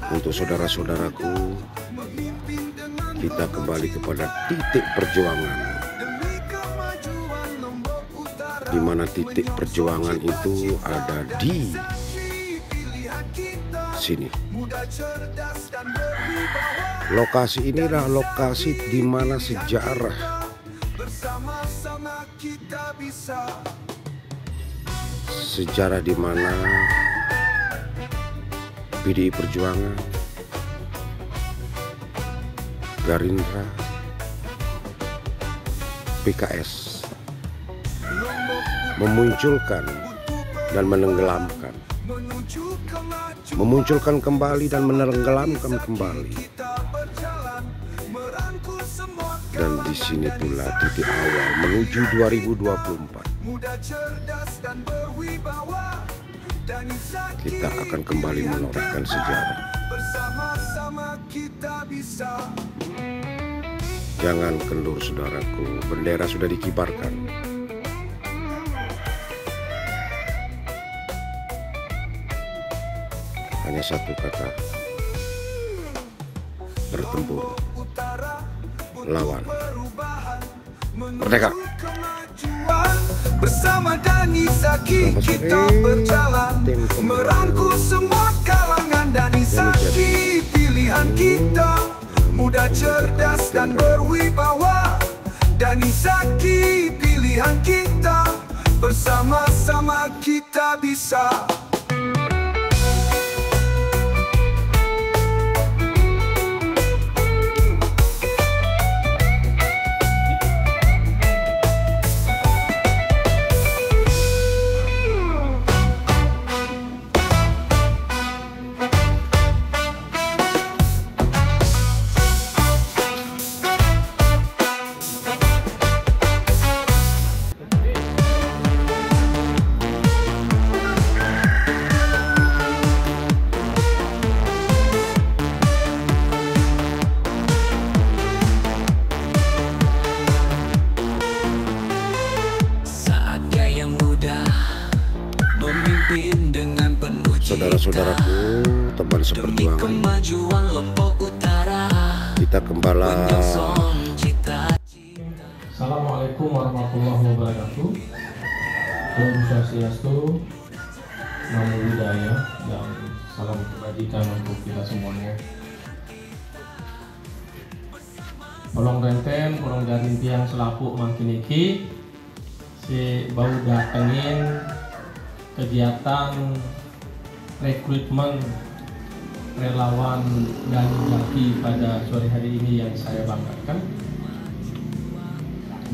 Untuk saudara-saudaraku, kita kembali kepada titik perjuangan, di mana titik perjuangan itu ada di sini. Lokasi inilah lokasi di mana sejarah di mana PDI Perjuangan, Gerindra, PKS memunculkan dan menenggelamkan, memunculkan kembali dan menenggelamkan kembali. Dan di sini pula titik awal menuju 2024. Kita akan kembali menorehkan sejarah. Jangan kendur saudaraku, bendera sudah dikibarkan. Hanya satu kata, bertempur lawan merdeka. Bersama Dani Zaki kita berjalan, merangkul semua kalangan. Dani Zaki pilihan kita, muda, cerdas dan berwibawa. Dani Zaki pilihan kita, bersama-sama kita bisa. Saudara-saudaraku, teman seperjuangan, kita kembali. Assalamualaikum warahmatullahi wabarakatuh. Om Swastiastu, Namo Buddhaya, dan salam kebajikan untuk kita semuanya. Polong renten, polong jaring tiang selapuk makin iki, si bau datengin kegiatan rekrutmen relawan Dani Zaki pada sore hari ini yang saya banggakan.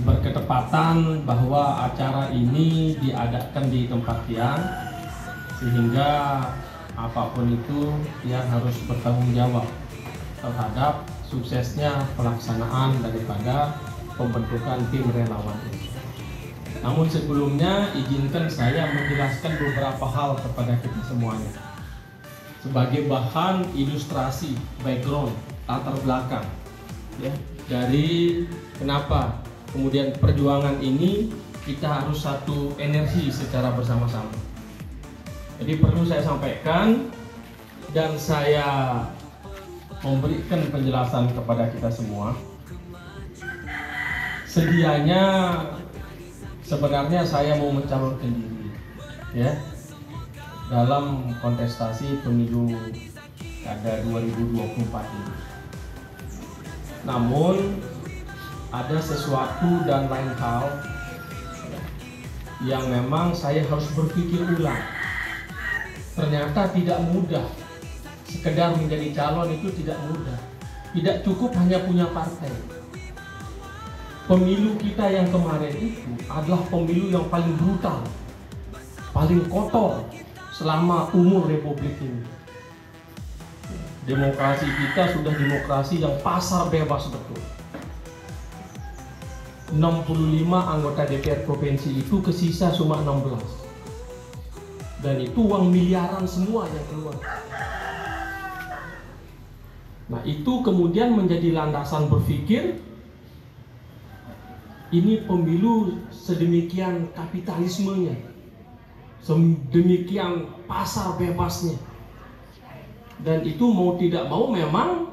Berketepatan bahwa acara ini diadakan di tempat yang, sehingga apapun itu yang harus bertanggung jawab terhadap suksesnya pelaksanaan daripada pembentukan tim relawan ini. Namun sebelumnya izinkan saya menjelaskan beberapa hal kepada kita semuanya sebagai bahan ilustrasi, background, latar belakang ya, dari kenapa kemudian perjuangan ini kita harus satu energi secara bersama-sama. Jadi perlu saya sampaikan dan saya memberikan penjelasan kepada kita semua. Sedianya sebenarnya saya mau mencalonkan diri ya dalam kontestasi pemilu kada 2024 ini. Namun ada sesuatu dan lain hal yang memang saya harus berpikir ulang. Ternyata tidak mudah. Sekedar menjadi calon itu tidak mudah. Tidak cukup hanya punya partai. Pemilu kita yang kemarin itu adalah pemilu yang paling brutal, paling kotor selama umur Republik ini. Demokrasi kita sudah demokrasi yang pasar bebas betul. 65 anggota DPR provinsi itu kesisa cuma 16. Dan itu uang miliaran semua yang keluar. Nah itu kemudian menjadi landasan berpikir. Ini pemilu sedemikian kapitalismenya, sedemikian pasar bebasnya. Dan itu mau tidak mau memang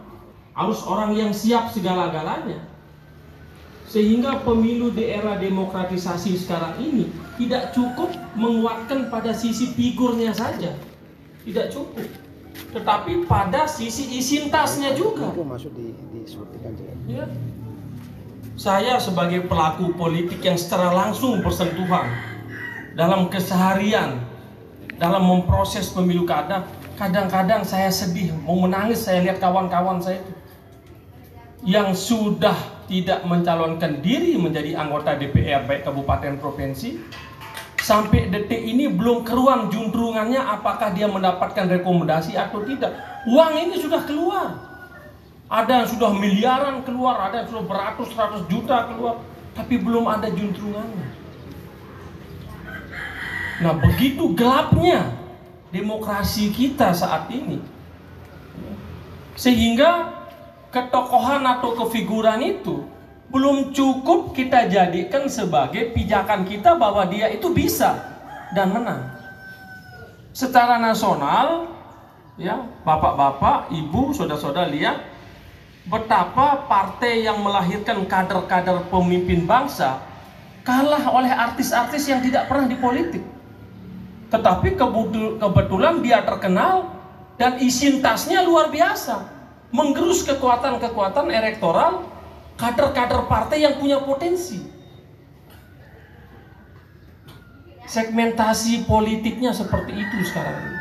harus orang yang siap segala-galanya. Sehingga pemilu di era demokratisasi sekarang ini tidak cukup menguatkan pada sisi figurnya saja. Tidak cukup. Tetapi pada sisi isintasnya juga. Ya. Saya sebagai pelaku politik yang secara langsung bersentuhan dalam keseharian, dalam memproses pemilu kada, kadang-kadang saya sedih, mau menangis saya lihat kawan-kawan saya itu yang sudah tidak mencalonkan diri menjadi anggota DPR baik kabupaten provinsi, sampai detik ini belum keruan juntrungannya apakah dia mendapatkan rekomendasi atau tidak. Uang ini sudah keluar, ada yang sudah miliaran keluar, ada yang sudah beratus-ratus juta keluar, tapi belum ada juntrungannya. Nah, begitu gelapnya demokrasi kita saat ini, sehingga ketokohan atau kefiguran itu belum cukup kita jadikan sebagai pijakan kita bahwa dia itu bisa dan menang. Secara nasional, ya, bapak-bapak, ibu, saudara-saudara lihat betapa partai yang melahirkan kader-kader pemimpin bangsa kalah oleh artis-artis yang tidak pernah di politik. Tetapi kebetulan dia terkenal dan isintasnya luar biasa, menggerus kekuatan-kekuatan elektoral kader-kader partai yang punya potensi. Segmentasi politiknya seperti itu sekarang ini.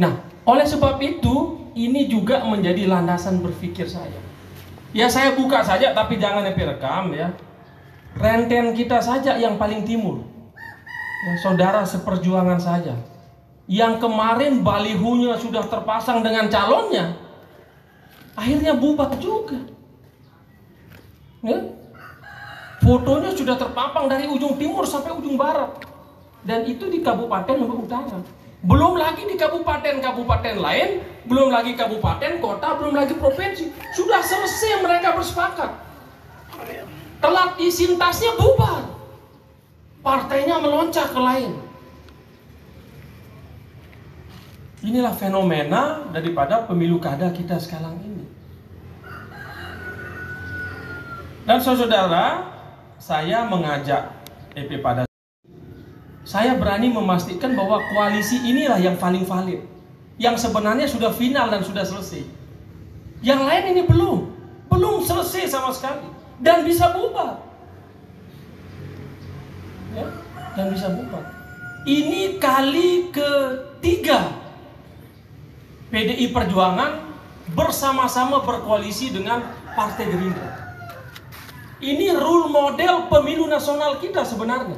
Nah, oleh sebab itu ini juga menjadi landasan berpikir saya. Ya, saya buka saja tapi jangan direkam ya. Renten kita saja yang paling timur. Ya, saudara seperjuangan saja. Yang kemarin balihonya sudah terpasang dengan calonnya, akhirnya bubar juga. Ya? Fotonya sudah terpampang dari ujung timur sampai ujung barat. Dan itu di Kabupaten Lombok Utara. Belum lagi di kabupaten-kabupaten lain, belum lagi kabupaten, kota, belum lagi provinsi. Sudah selesai mereka bersepakat. Telat isintasnya bubar. Partainya meloncat ke lain. Inilah fenomena daripada pemilu kada kita sekarang ini. Dan saudara, saya mengajak EP pada saya berani memastikan bahwa koalisi inilah yang paling valid, yang sebenarnya sudah final dan sudah selesai. Yang lain ini belum selesai sama sekali dan bisa bubar. Ya, dan bisa bubar. Ini kali ketiga PDI Perjuangan bersama-sama berkoalisi dengan Partai Gerindra. Ini role model pemilu nasional kita sebenarnya,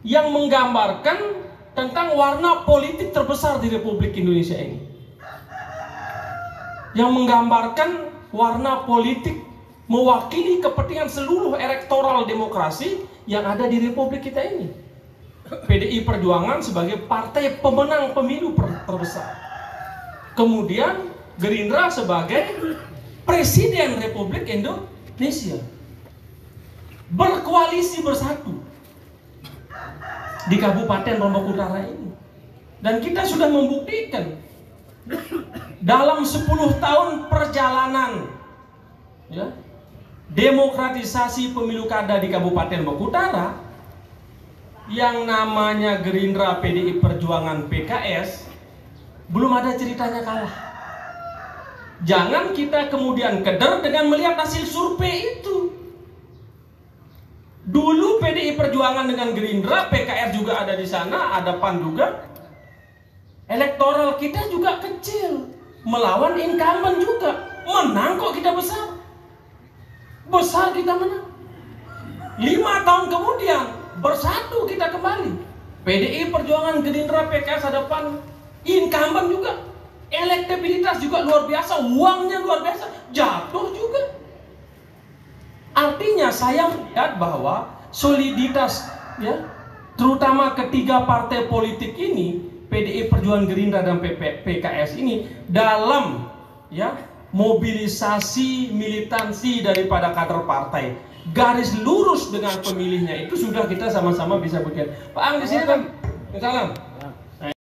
yang menggambarkan tentang warna politik terbesar di Republik Indonesia ini, yang menggambarkan warna politik mewakili kepentingan seluruh elektoral demokrasi yang ada di Republik kita ini. PDI Perjuangan sebagai partai pemenang pemilu terbesar, kemudian Gerindra sebagai Presiden Republik Indonesia, berkoalisi bersatu di Kabupaten Lombok Utara ini. Dan kita sudah membuktikan dalam 10 tahun perjalanan ya, demokratisasi pemilu kada di Kabupaten Lombok Utara, yang namanya Gerindra, PDI Perjuangan, PKS, belum ada ceritanya kalah. Jangan kita kemudian keder dengan melihat hasil survei itu. Dulu PDI Perjuangan dengan Gerindra, PKR juga ada di sana, ada PAN juga. Elektoral kita juga kecil, melawan incumbent juga. Menang kok kita besar. Besar kita menang. 5 tahun kemudian bersatu kita kembali. PDI Perjuangan, Gerindra, PKS, ada PAN, incumbent juga. Elektabilitas juga luar biasa, uangnya luar biasa, jatuh juga. Artinya saya melihat bahwa soliditas ya, terutama ketiga partai politik ini, PDI Perjuangan, Gerindra, dan PKS ini, dalam ya mobilisasi militansi daripada kader partai, garis lurus dengan pemilihnya itu sudah kita sama-sama bisa bekerja. Pak Ang di sini kan, salam.